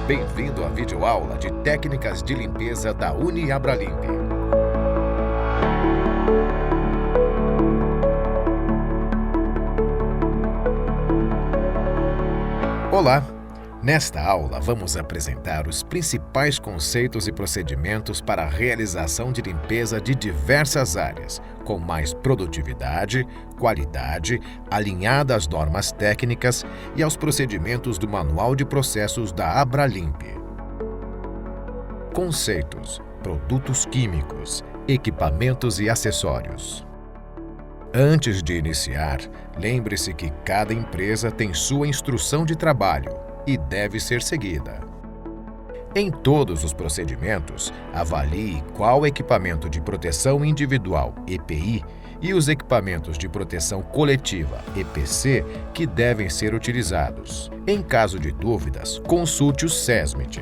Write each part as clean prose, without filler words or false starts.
Bem-vindo à videoaula de técnicas de limpeza da Uniabralimp. Olá! Nesta aula, vamos apresentar os principais conceitos e procedimentos para a realização de limpeza de diversas áreas, com mais produtividade, qualidade, alinhada às normas técnicas e aos procedimentos do Manual de Processos da Abralimp. Conceitos: produtos químicos, equipamentos e acessórios. Antes de iniciar, lembre-se que cada empresa tem sua instrução de trabalho e deve ser seguida. Em todos os procedimentos, avalie qual equipamento de proteção individual, EPI, e os equipamentos de proteção coletiva, EPC, que devem ser utilizados. Em caso de dúvidas, consulte o SESMIT.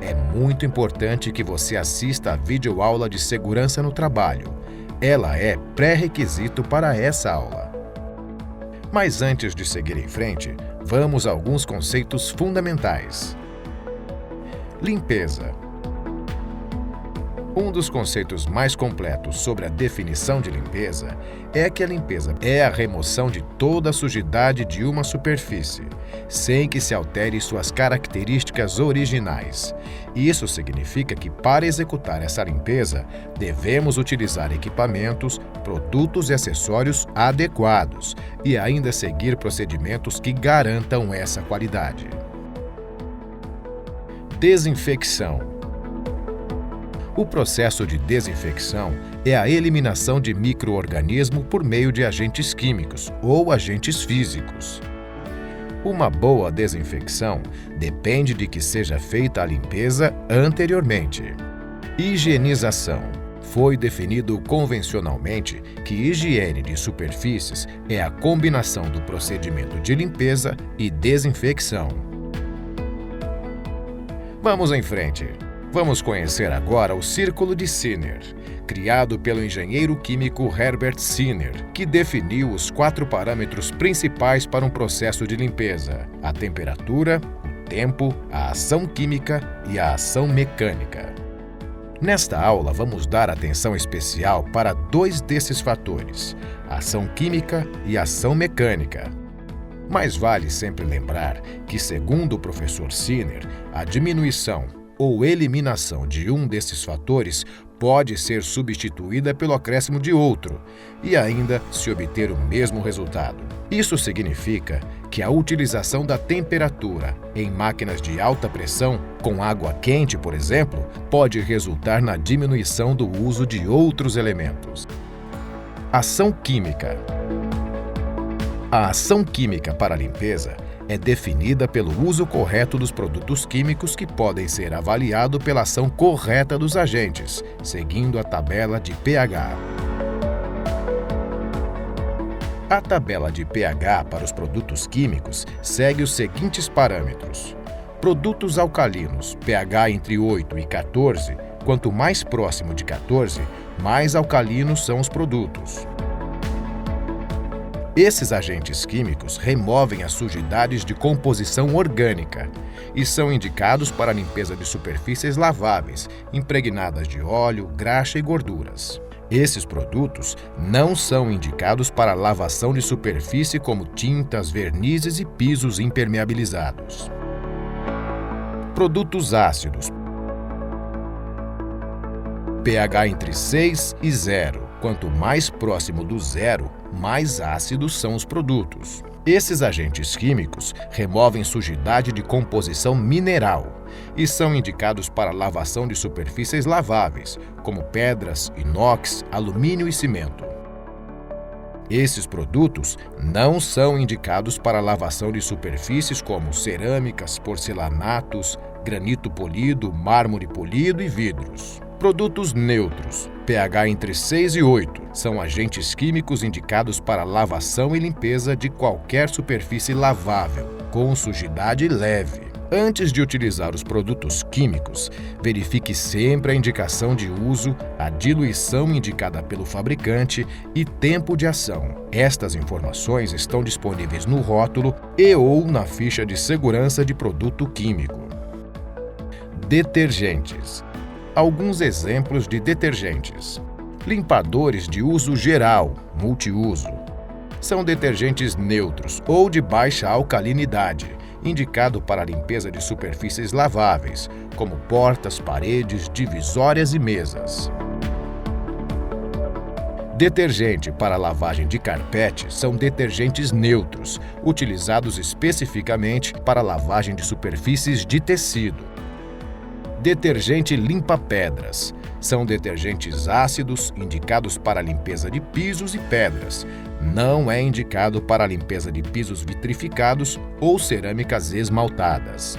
É muito importante que você assista à videoaula de segurança no trabalho. Ela é pré-requisito para essa aula. Mas antes de seguir em frente, vamos a alguns conceitos fundamentais. Limpeza. Um dos conceitos mais completos sobre a definição de limpeza é que a limpeza é a remoção de toda a sujidade de uma superfície, sem que se altere suas características originais. Isso significa que, para executar essa limpeza, devemos utilizar equipamentos, produtos e acessórios adequados e ainda seguir procedimentos que garantam essa qualidade. Desinfecção. O processo de desinfecção é a eliminação de micro-organismos por meio de agentes químicos ou agentes físicos. Uma boa desinfecção depende de que seja feita a limpeza anteriormente. Higienização. Foi definido convencionalmente que higiene de superfícies é a combinação do procedimento de limpeza e desinfecção. Vamos em frente. Vamos conhecer agora o Círculo de Sinner, criado pelo engenheiro químico Herbert Sinner, que definiu os 4 parâmetros principais para um processo de limpeza: a temperatura, o tempo, a ação química e a ação mecânica. Nesta aula, vamos dar atenção especial para 2 desses fatores: a ação química e a ação mecânica. Mas vale sempre lembrar que, segundo o professor Sinner, a diminuição ou eliminação de um desses fatores pode ser substituída pelo acréscimo de outro e ainda se obter o mesmo resultado. Isso significa que a utilização da temperatura em máquinas de alta pressão, com água quente, por exemplo, pode resultar na diminuição do uso de outros elementos. Ação química. A ação química para a limpeza é definida pelo uso correto dos produtos químicos que podem ser avaliados pela ação correta dos agentes, seguindo a tabela de pH. A tabela de pH para os produtos químicos segue os seguintes parâmetros: produtos alcalinos, pH entre 8 e 14, quanto mais próximo de 14, mais alcalinos são os produtos. Esses agentes químicos removem as sujidades de composição orgânica e são indicados para a limpeza de superfícies laváveis, impregnadas de óleo, graxa e gorduras. Esses produtos não são indicados para lavação de superfície como tintas, vernizes e pisos impermeabilizados. Produtos ácidos. pH entre 6 e 0. Quanto mais próximo do zero, mais ácidos são os produtos. Esses agentes químicos removem sujidade de composição mineral e são indicados para lavação de superfícies laváveis, como pedras, inox, alumínio e cimento. Esses produtos não são indicados para lavação de superfícies como cerâmicas, porcelanatos, granito polido, mármore polido e vidros. Produtos neutros, pH entre 6 e 8, são agentes químicos indicados para lavação e limpeza de qualquer superfície lavável, com sujidade leve. Antes de utilizar os produtos químicos, verifique sempre a indicação de uso, a diluição indicada pelo fabricante e tempo de ação. Estas informações estão disponíveis no rótulo e/ou na ficha de segurança de produto químico. Detergentes. Alguns exemplos de detergentes. Limpadores de uso geral, multiuso. São detergentes neutros ou de baixa alcalinidade, indicado para a limpeza de superfícies laváveis, como portas, paredes, divisórias e mesas. Detergente para lavagem de carpete são detergentes neutros, utilizados especificamente para lavagem de superfícies de tecido. Detergente limpa-pedras. São detergentes ácidos indicados para a limpeza de pisos e pedras. Não é indicado para a limpeza de pisos vitrificados ou cerâmicas esmaltadas.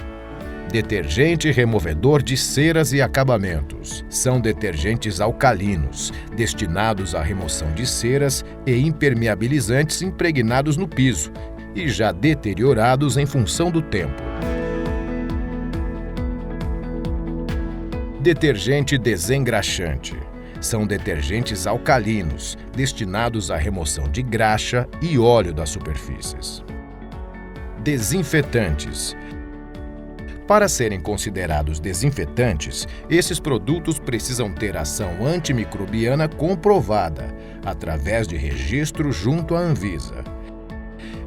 Detergente removedor de ceras e acabamentos. São detergentes alcalinos, destinados à remoção de ceras e impermeabilizantes impregnados no piso e já deteriorados em função do tempo. Detergente desengraxante. São detergentes alcalinos, destinados à remoção de graxa e óleo das superfícies. Desinfetantes. Para serem considerados desinfetantes, esses produtos precisam ter ação antimicrobiana comprovada, através de registro junto à Anvisa.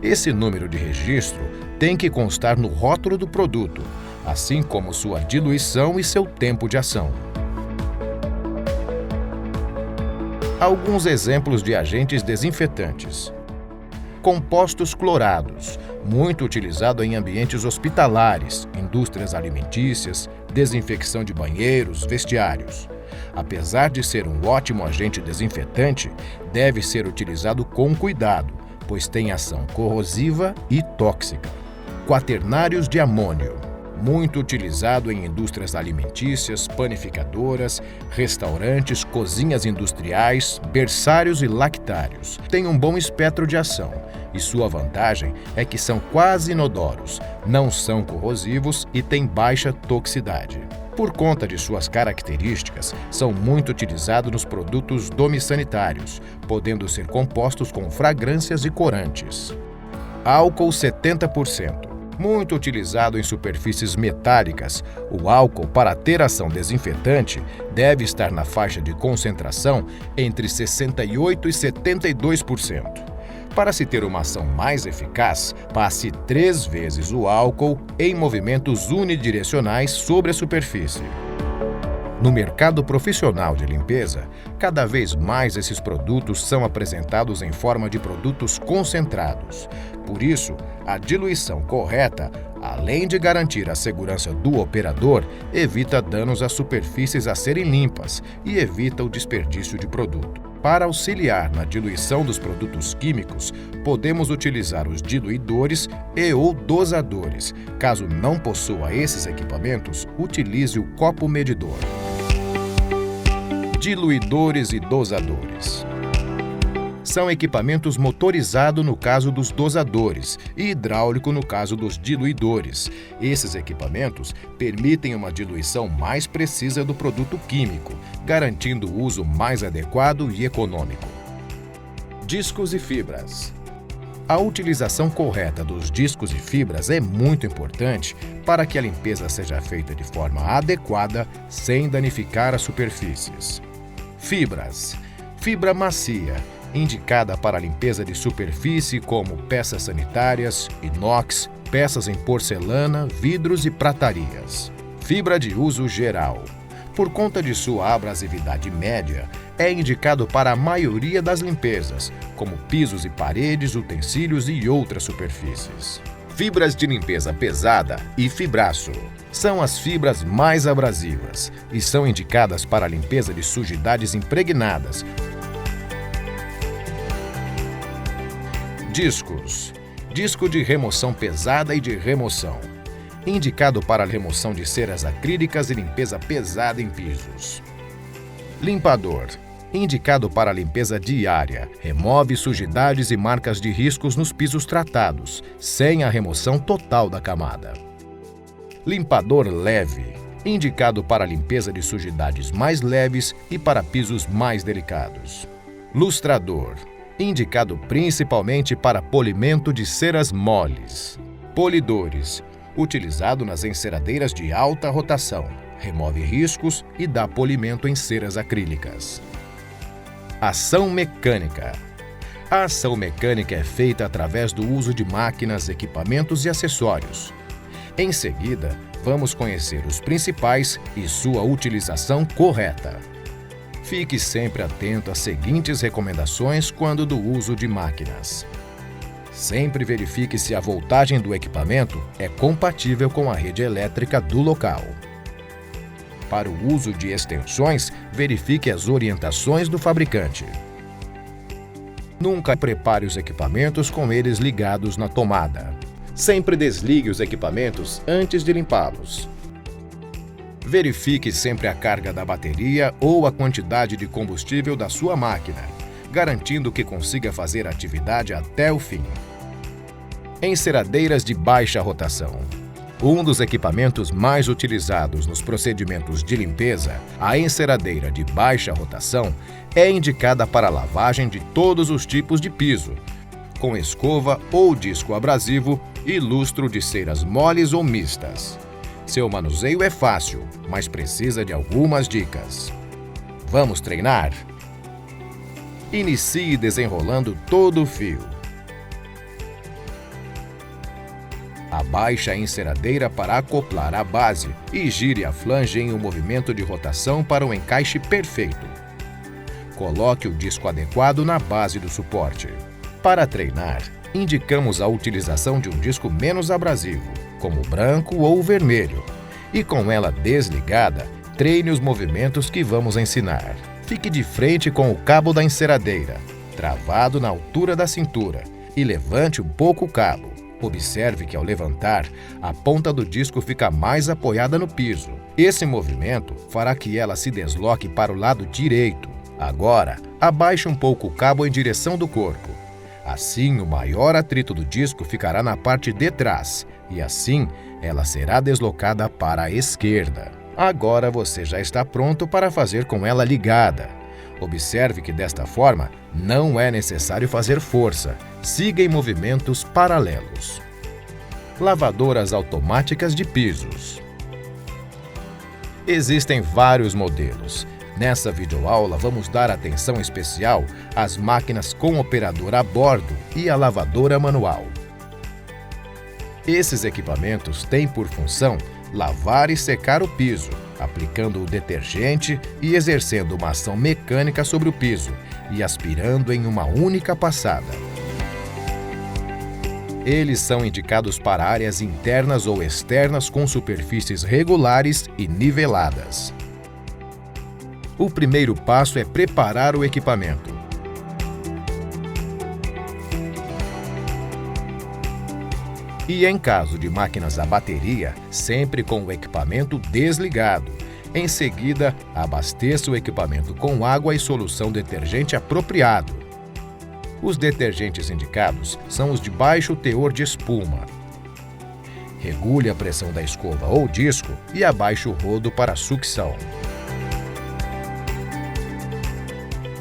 Esse número de registro tem que constar no rótulo do produto, assim como sua diluição e seu tempo de ação. Alguns exemplos de agentes desinfetantes. Compostos clorados, muito utilizado em ambientes hospitalares, indústrias alimentícias, desinfecção de banheiros, vestiários. Apesar de ser um ótimo agente desinfetante, deve ser utilizado com cuidado, pois tem ação corrosiva e tóxica. Quaternários de amônio. Muito utilizado em indústrias alimentícias, panificadoras, restaurantes, cozinhas industriais, berçários e lactários. Tem um bom espectro de ação e sua vantagem é que são quase inodoros, não são corrosivos e têm baixa toxicidade. Por conta de suas características, são muito utilizados nos produtos domissanitários, podendo ser compostos com fragrâncias e corantes. Álcool 70%. Muito utilizado em superfícies metálicas, o álcool, para ter ação desinfetante, deve estar na faixa de concentração entre 68% e 72%. Para se ter uma ação mais eficaz, passe 3 vezes o álcool em movimentos unidirecionais sobre a superfície. No mercado profissional de limpeza, cada vez mais esses produtos são apresentados em forma de produtos concentrados. Por isso, a diluição correta, além de garantir a segurança do operador, evita danos às superfícies a serem limpas e evita o desperdício de produto. Para auxiliar na diluição dos produtos químicos, podemos utilizar os diluidores e/ou dosadores. Caso não possua esses equipamentos, utilize o copo medidor. Diluidores e dosadores. São equipamentos motorizados no caso dos dosadores e hidráulico no caso dos diluidores. Esses equipamentos permitem uma diluição mais precisa do produto químico, garantindo o uso mais adequado e econômico. Discos e fibras. A utilização correta dos discos e fibras é muito importante para que a limpeza seja feita de forma adequada, sem danificar as superfícies. Fibras. Fibra macia, indicada para a limpeza de superfície como peças sanitárias, inox, peças em porcelana, vidros e pratarias. Fibra de uso geral. Por conta de sua abrasividade média, é indicado para a maioria das limpezas, como pisos e paredes, utensílios e outras superfícies. Fibras de limpeza pesada e fibraço. São as fibras mais abrasivas e são indicadas para a limpeza de sujidades impregnadas. Discos. Disco de remoção pesada e de remoção. Indicado para a remoção de ceras acrílicas e limpeza pesada em pisos. Limpador. Indicado para a limpeza diária. Remove sujidades e marcas de riscos nos pisos tratados, sem a remoção total da camada. Limpador leve, indicado para limpeza de sujidades mais leves e para pisos mais delicados. Lustrador, indicado principalmente para polimento de ceras moles. Polidores, utilizado nas enceradeiras de alta rotação, remove riscos e dá polimento em ceras acrílicas. Ação mecânica. A ação mecânica é feita através do uso de máquinas, equipamentos e acessórios. Em seguida, vamos conhecer os principais e sua utilização correta. Fique sempre atento às seguintes recomendações quando do uso de máquinas. Sempre verifique se a voltagem do equipamento é compatível com a rede elétrica do local. Para o uso de extensões, verifique as orientações do fabricante. Nunca prepare os equipamentos com eles ligados na tomada. Sempre desligue os equipamentos antes de limpá-los. Verifique sempre a carga da bateria ou a quantidade de combustível da sua máquina, garantindo que consiga fazer a atividade até o fim. Enceradeiras de baixa rotação. Um dos equipamentos mais utilizados nos procedimentos de limpeza, a enceradeira de baixa rotação é indicada para a lavagem de todos os tipos de piso, com escova ou disco abrasivo e lustro de ceras moles ou mistas. Seu manuseio é fácil, mas precisa de algumas dicas. Vamos treinar? Inicie desenrolando todo o fio. Abaixe a enceradeira para acoplar a base e gire a flange em um movimento de rotação para o encaixe perfeito. Coloque o disco adequado na base do suporte. Para treinar, indicamos a utilização de um disco menos abrasivo, como o branco ou o vermelho, e com ela desligada, treine os movimentos que vamos ensinar. Fique de frente com o cabo da enceradeira, travado na altura da cintura, e levante um pouco o cabo. Observe que ao levantar, a ponta do disco fica mais apoiada no piso. Esse movimento fará que ela se desloque para o lado direito. Agora, abaixe um pouco o cabo em direção do corpo. Assim, o maior atrito do disco ficará na parte de trás e assim ela será deslocada para a esquerda. Agora você já está pronto para fazer com ela ligada. Observe que desta forma não é necessário fazer força. Siga em movimentos paralelos. Lavadoras automáticas de pisos. Existem vários modelos. Nessa videoaula vamos dar atenção especial às máquinas com operador a bordo e à lavadora manual. Esses equipamentos têm por função lavar e secar o piso, aplicando o detergente e exercendo uma ação mecânica sobre o piso e aspirando em uma única passada. Eles são indicados para áreas internas ou externas com superfícies regulares e niveladas. O primeiro passo é preparar o equipamento. E em caso de máquinas a bateria, sempre com o equipamento desligado. Em seguida, abasteça o equipamento com água e solução detergente apropriado. Os detergentes indicados são os de baixo teor de espuma. Regule a pressão da escova ou disco e abaixe o rodo para a sucção.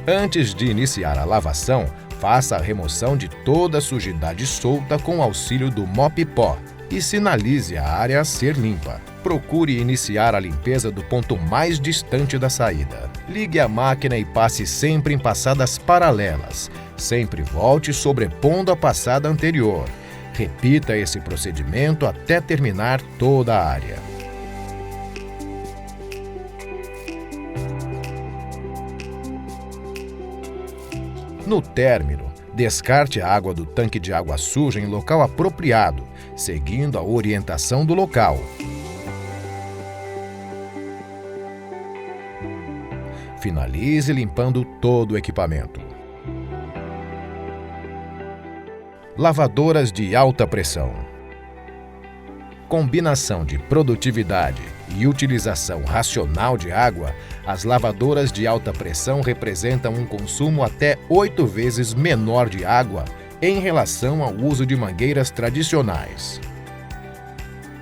Antes de iniciar a lavação, faça a remoção de toda a sujidade solta com o auxílio do mop pó e sinalize a área a ser limpa. Procure iniciar a limpeza do ponto mais distante da saída. Ligue a máquina e passe sempre em passadas paralelas. Sempre volte sobrepondo a passada anterior. Repita esse procedimento até terminar toda a área. No término, descarte a água do tanque de água suja em local apropriado, seguindo a orientação do local. Finalize limpando todo o equipamento. Lavadoras de alta pressão. Combinação de produtividade e utilização racional de água, as lavadoras de alta pressão representam um consumo até 8 vezes menor de água em relação ao uso de mangueiras tradicionais.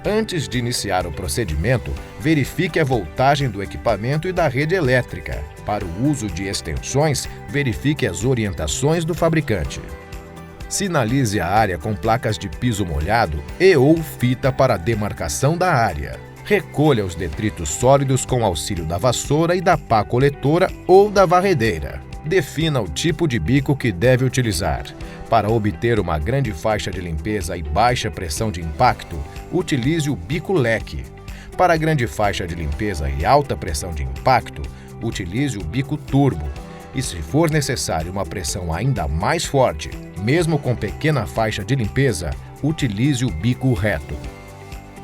Antes de iniciar o procedimento, verifique a voltagem do equipamento e da rede elétrica. Para o uso de extensões, verifique as orientações do fabricante. Sinalize a área com placas de piso molhado e/ou fita para a demarcação da área. Recolha os detritos sólidos com auxílio da vassoura e da pá coletora ou da varredeira. Defina o tipo de bico que deve utilizar. Para obter uma grande faixa de limpeza e baixa pressão de impacto, utilize o bico leque. Para grande faixa de limpeza e alta pressão de impacto, utilize o bico turbo. E se for necessário uma pressão ainda mais forte, mesmo com pequena faixa de limpeza, utilize o bico reto.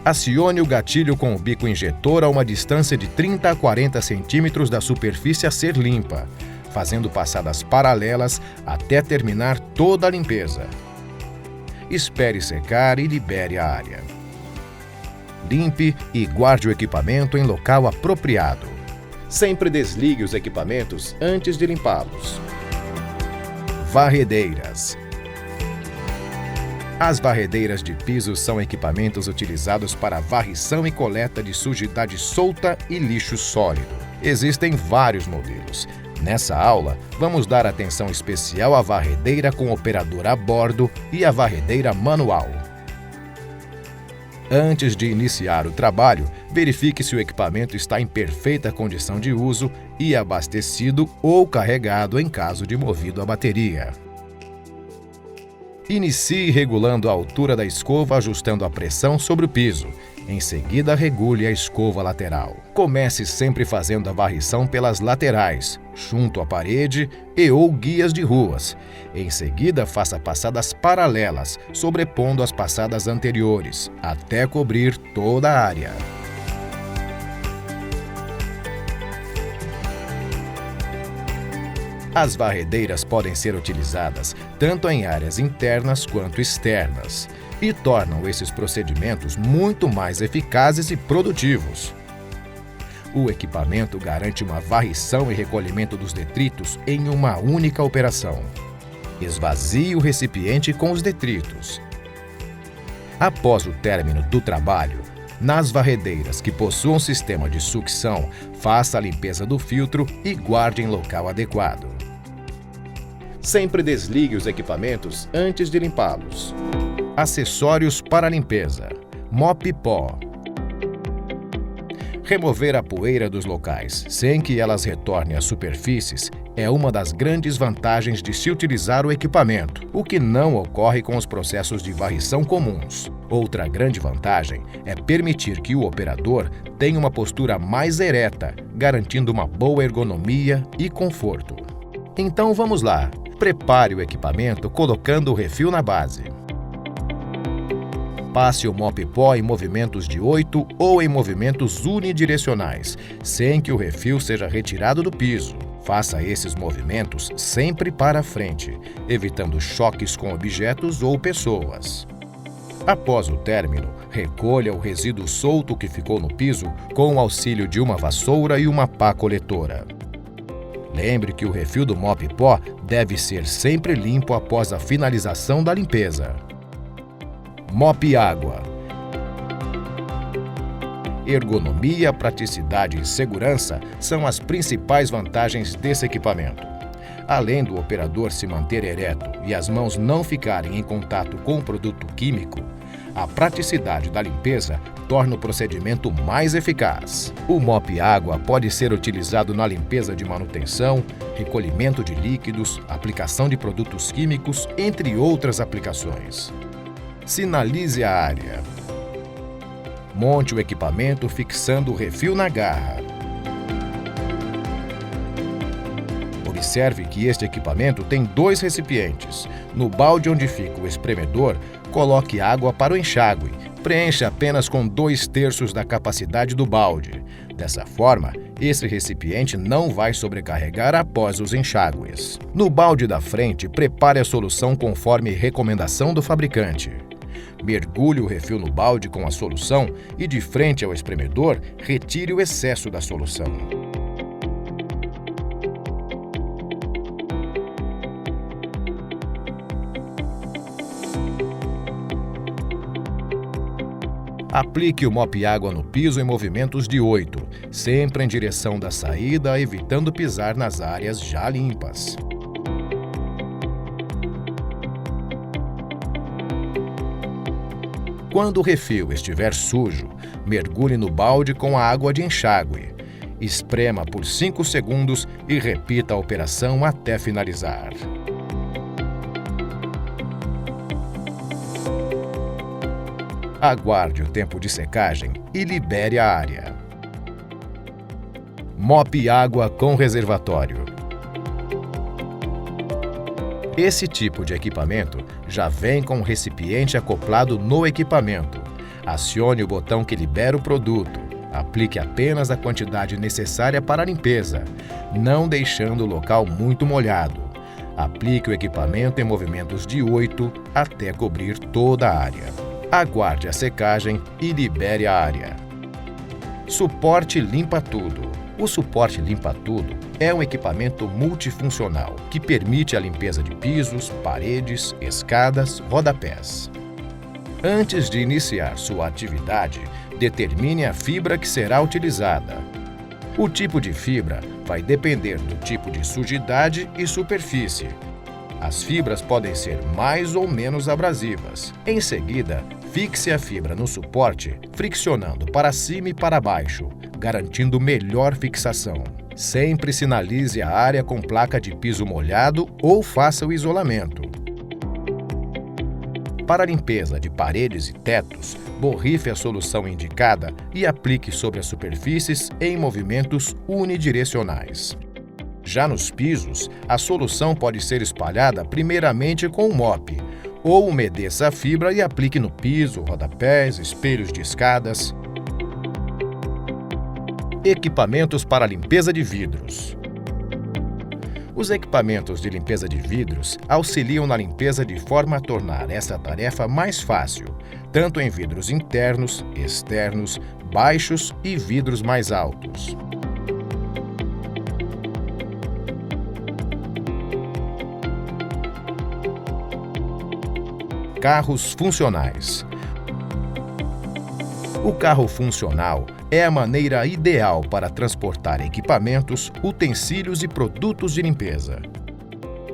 Acione o gatilho com o bico injetor a uma distância de 30 a 40 centímetros da superfície a ser limpa, fazendo passadas paralelas até terminar toda a limpeza. Espere secar e libere a área. Limpe e guarde o equipamento em local apropriado. Sempre desligue os equipamentos antes de limpá-los. Varredeiras. As varredeiras de piso são equipamentos utilizados para varrição e coleta de sujidade solta e lixo sólido. Existem vários modelos. Nessa aula, vamos dar atenção especial à varredeira com operador a bordo e à varredeira manual. Antes de iniciar o trabalho, verifique se o equipamento está em perfeita condição de uso e abastecido ou carregado em caso de movido a bateria. Inicie regulando a altura da escova ajustando a pressão sobre o piso. Em seguida, regule a escova lateral. Comece sempre fazendo a varrição pelas laterais, junto à parede e/ou guias de ruas. Em seguida, faça passadas paralelas, sobrepondo as passadas anteriores, até cobrir toda a área. As varredeiras podem ser utilizadas tanto em áreas internas quanto externas e tornam esses procedimentos muito mais eficazes e produtivos. O equipamento garante uma varrição e recolhimento dos detritos em uma única operação. Esvazie o recipiente com os detritos. Após o término do trabalho, nas varredeiras que possuam sistema de sucção, faça a limpeza do filtro e guarde em local adequado. Sempre desligue os equipamentos antes de limpá-los. Acessórios para limpeza. Mop pó. Remover a poeira dos locais sem que elas retornem às superfícies é uma das grandes vantagens de se utilizar o equipamento, o que não ocorre com os processos de varrição comuns. Outra grande vantagem é permitir que o operador tenha uma postura mais ereta, garantindo uma boa ergonomia e conforto. Então vamos lá, prepare o equipamento colocando o refil na base. Passe o mop pó em movimentos de 8 ou em movimentos unidirecionais, sem que o refil seja retirado do piso. Faça esses movimentos sempre para frente, evitando choques com objetos ou pessoas. Após o término, recolha o resíduo solto que ficou no piso com o auxílio de uma vassoura e uma pá coletora. Lembre que o refil do mop pó deve ser sempre limpo após a finalização da limpeza. Mop água. Ergonomia, praticidade e segurança são as principais vantagens desse equipamento. Além do operador se manter ereto e as mãos não ficarem em contato com o produto químico, a praticidade da limpeza torna o procedimento mais eficaz. O mop água pode ser utilizado na limpeza de manutenção, recolhimento de líquidos, aplicação de produtos químicos, entre outras aplicações. Sinalize a área. Monte o equipamento fixando o refil na garra. Observe que este equipamento tem 2 recipientes. No balde onde fica o espremedor, coloque água para o enxágue. Preencha apenas com 2/3 da capacidade do balde. Dessa forma, esse recipiente não vai sobrecarregar após os enxágues. No balde da frente, prepare a solução conforme recomendação do fabricante. Mergulhe o refil no balde com a solução e, de frente ao espremedor, retire o excesso da solução. Aplique o mop água no piso em movimentos de 8, sempre em direção da saída, evitando pisar nas áreas já limpas. Quando o refil estiver sujo, mergulhe no balde com a água de enxágue. Esprema por 5 segundos e repita a operação até finalizar. Aguarde o tempo de secagem e libere a área. Mop água com reservatório. Esse tipo de equipamento já vem com um recipiente acoplado no equipamento. Acione o botão que libera o produto. Aplique apenas a quantidade necessária para a limpeza, não deixando o local muito molhado. Aplique o equipamento em movimentos de 8 até cobrir toda a área. Aguarde a secagem e libere a área. Suporte Limpa Tudo. O Suporte Limpa Tudo é um equipamento multifuncional que permite a limpeza de pisos, paredes, escadas, rodapés. Antes de iniciar sua atividade, determine a fibra que será utilizada. O tipo de fibra vai depender do tipo de sujidade e superfície. As fibras podem ser mais ou menos abrasivas. Em seguida, fixe a fibra no suporte, friccionando para cima e para baixo, garantindo melhor fixação. Sempre sinalize a área com placa de piso molhado ou faça o isolamento. Para a limpeza de paredes e tetos, borrife a solução indicada e aplique sobre as superfícies em movimentos unidirecionais. Já nos pisos, a solução pode ser espalhada primeiramente com o mop, ou umedeça a fibra e aplique no piso, rodapés, espelhos de escadas. Equipamentos para limpeza de vidros. Os equipamentos de limpeza de vidros auxiliam na limpeza de forma a tornar essa tarefa mais fácil, tanto em vidros internos, externos, baixos e vidros mais altos. Carros funcionais. O carro funcional é a maneira ideal para transportar equipamentos, utensílios e produtos de limpeza.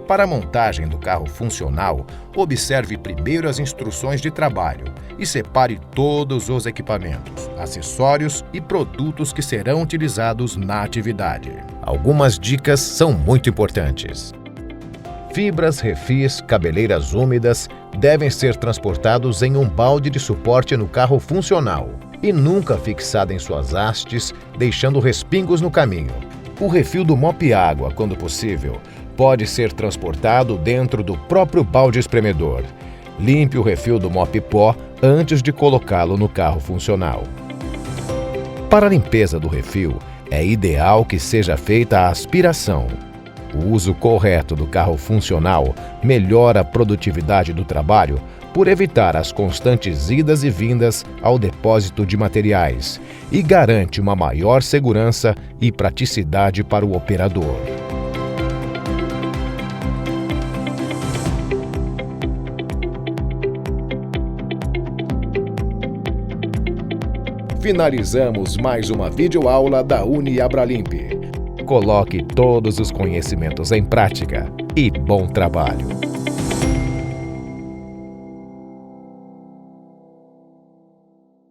Para a montagem do carro funcional, observe primeiro as instruções de trabalho e separe todos os equipamentos, acessórios e produtos que serão utilizados na atividade. Algumas dicas são muito importantes. Fibras, refis, cabeleiras úmidas devem ser transportados em um balde de suporte no carro funcional e nunca fixado em suas hastes, deixando respingos no caminho. O refil do mop água, quando possível, pode ser transportado dentro do próprio balde espremedor. Limpe o refil do mop pó antes de colocá-lo no carro funcional. Para a limpeza do refil, é ideal que seja feita a aspiração. O uso correto do carro funcional melhora a produtividade do trabalho por evitar as constantes idas e vindas ao depósito de materiais e garante uma maior segurança e praticidade para o operador. Finalizamos mais uma videoaula da Uniabralimp. Coloque todos os conhecimentos em prática e bom trabalho!